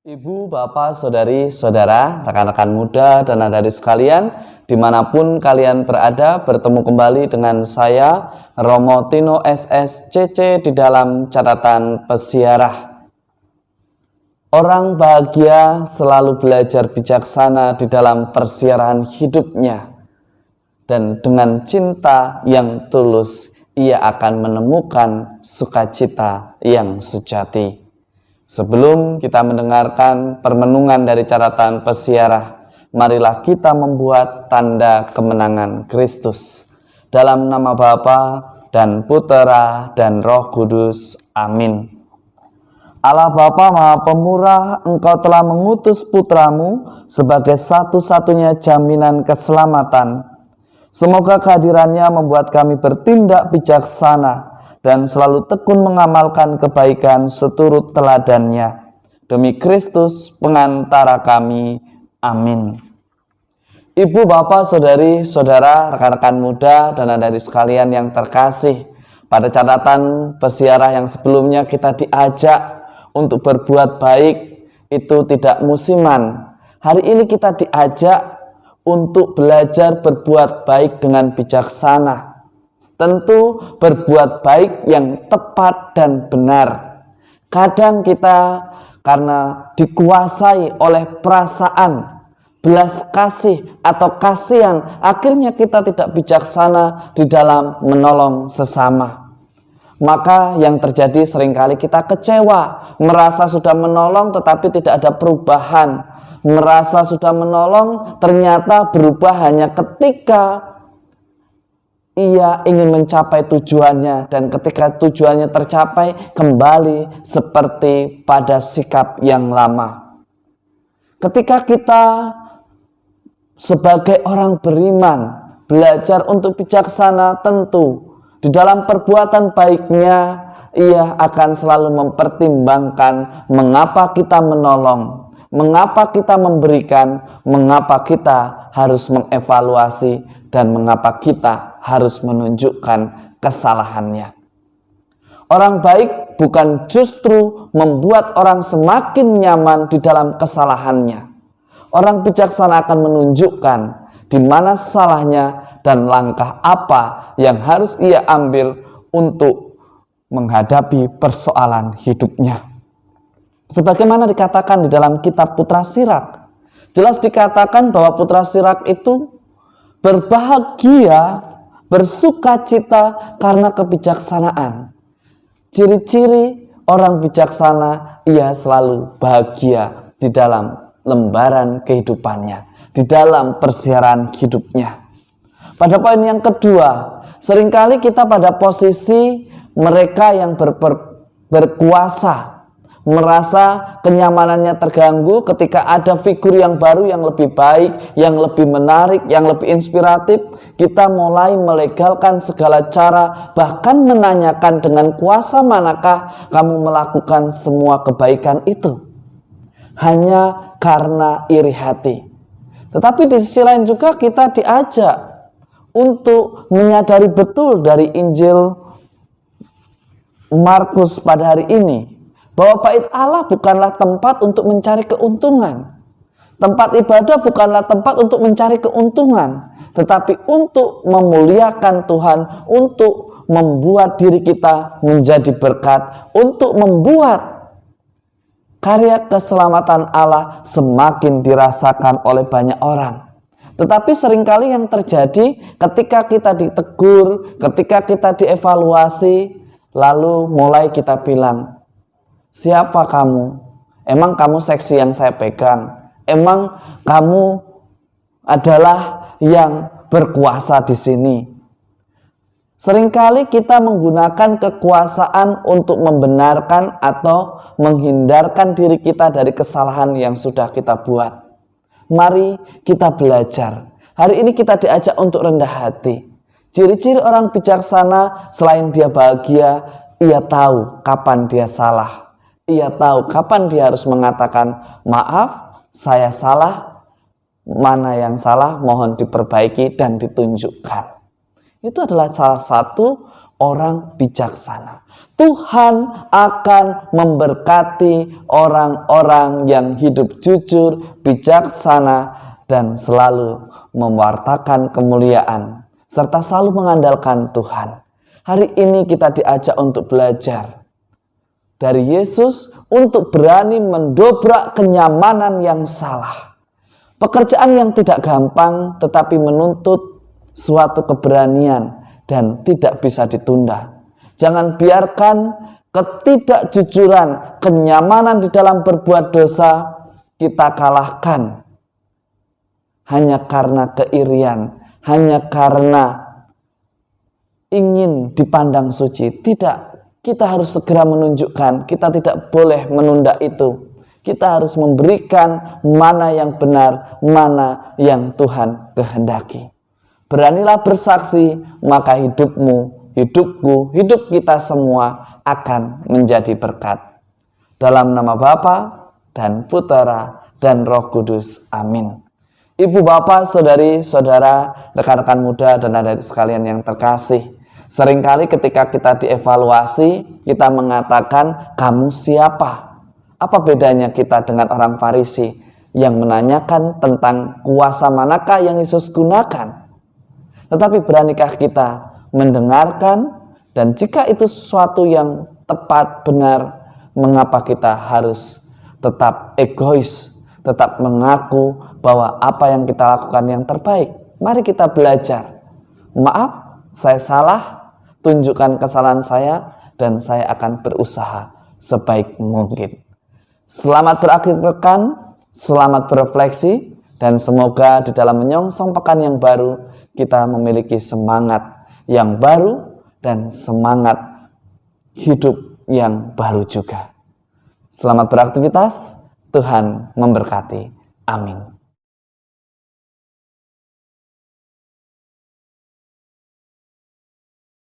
Ibu, bapak, saudari, saudara, rekan-rekan muda, dan adik sekalian, dimanapun kalian berada, bertemu kembali dengan saya, Romo Tino SSCC di dalam catatan pesiarah. Orang bahagia selalu belajar bijaksana di dalam persiarahan hidupnya, dan dengan cinta yang tulus, ia akan menemukan sukacita yang sejati. Sebelum kita mendengarkan permenungan dari catatan pesiarah, marilah kita membuat tanda kemenangan Kristus. Dalam nama Bapa dan Putera dan Roh Kudus. Amin. Allah Bapa Maha Pemurah, Engkau telah mengutus Putramu sebagai satu-satunya jaminan keselamatan. Semoga kehadirannya membuat kami bertindak bijaksana dan selalu tekun mengamalkan kebaikan seturut teladannya. Demi Kristus pengantara kami. Amin. Ibu, bapak, saudari, saudara, rekan-rekan muda, dan adik sekalian yang terkasih, pada catatan pesiarah yang sebelumnya kita diajak untuk berbuat baik, itu tidak musiman. Hari ini kita diajak untuk belajar berbuat baik dengan bijaksana. Tentu berbuat baik yang tepat dan benar. Kadang kita karena dikuasai oleh perasaan, belas kasih atau kasihan, akhirnya kita tidak bijaksana di dalam menolong sesama. Maka yang terjadi seringkali kita kecewa, merasa sudah menolong tetapi tidak ada perubahan. Merasa sudah menolong ternyata berubah hanya ketika ia ingin mencapai tujuannya, dan ketika tujuannya tercapai kembali seperti pada sikap yang lama. Ketika kita sebagai orang beriman belajar untuk bijaksana, tentu di dalam perbuatan baiknya ia akan selalu mempertimbangkan mengapa kita menolong, mengapa kita memberikan, mengapa kita harus mengevaluasi, dan mengapa kita harus menunjukkan kesalahannya. Orang baik bukan justru membuat orang semakin nyaman di dalam kesalahannya. Orang bijaksana akan menunjukkan di mana salahnya dan langkah apa yang harus ia ambil untuk menghadapi persoalan hidupnya. Sebagaimana dikatakan di dalam kitab Putra Sirak, jelas dikatakan bahwa Putra Sirak itu berbahagia, bersukacita karena kebijaksanaan. Ciri-ciri orang bijaksana, ia selalu bahagia di dalam lembaran kehidupannya, di dalam persiaran hidupnya. Pada poin yang kedua, seringkali kita pada posisi mereka yang berkuasa, merasa kenyamanannya terganggu ketika ada figur yang baru, yang lebih baik, yang lebih menarik, yang lebih inspiratif. Kita mulai melegalkan segala cara, bahkan menanyakan dengan kuasa manakah kamu melakukan semua kebaikan itu, hanya karena iri hati. Tetapi di sisi lain juga kita diajak untuk menyadari betul dari Injil Markus pada hari ini, bahwa bait Allah bukanlah tempat untuk mencari keuntungan. Tempat ibadah bukanlah tempat untuk mencari keuntungan, tetapi untuk memuliakan Tuhan, untuk membuat diri kita menjadi berkat, untuk membuat karya keselamatan Allah semakin dirasakan oleh banyak orang. Tetapi seringkali yang terjadi ketika kita ditegur, ketika kita dievaluasi, lalu mulai kita bilang, siapa kamu? Emang kamu seksi yang saya pegang? Emang kamu adalah yang berkuasa di sini? Seringkali kita menggunakan kekuasaan untuk membenarkan atau menghindarkan diri kita dari kesalahan yang sudah kita buat. Mari kita belajar. Hari ini kita diajak untuk rendah hati. Ciri-ciri orang bijaksana, selain dia bahagia, ia tahu kapan dia salah. Ia tahu kapan dia harus mengatakan, maaf, saya salah, mana yang salah mohon diperbaiki dan ditunjukkan. Itu adalah salah satu orang bijaksana. Tuhan akan memberkati orang-orang yang hidup jujur, bijaksana, dan selalu mewartakan kemuliaan, serta selalu mengandalkan Tuhan. Hari ini kita diajak untuk belajar dari Yesus untuk berani mendobrak kenyamanan yang salah. Pekerjaan yang tidak gampang tetapi menuntut suatu keberanian dan tidak bisa ditunda. Jangan biarkan ketidakjujuran, kenyamanan di dalam berbuat dosa kita kalahkan hanya karena keirian, hanya karena ingin dipandang suci. Tidak, kita harus segera menunjukkan, kita tidak boleh menunda itu. Kita harus memberikan mana yang benar, mana yang Tuhan kehendaki. Beranilah bersaksi, maka hidupmu, hidupku, hidup kita semua akan menjadi berkat. Dalam nama Bapa dan Putera dan Roh Kudus. Amin. Ibu, bapak, saudari, saudara, rekan-rekan muda, dan adik sekalian yang terkasih. Seringkali ketika kita dievaluasi, kita mengatakan, kamu siapa? Apa bedanya kita dengan orang Farisi yang menanyakan tentang kuasa manakah yang Yesus gunakan? Tetapi beranikah kita mendengarkan, dan jika itu sesuatu yang tepat, benar, mengapa kita harus tetap egois, tetap mengaku bahwa apa yang kita lakukan yang terbaik? Mari kita belajar. Maaf, saya salah, tunjukkan kesalahan saya, dan saya akan berusaha sebaik mungkin. Selamat berakhir pekan, selamat berefleksi, dan semoga di dalam menyongsong pekan yang baru, kita memiliki semangat yang baru dan semangat hidup yang baru juga. Selamat beraktivitas, Tuhan memberkati. Amin.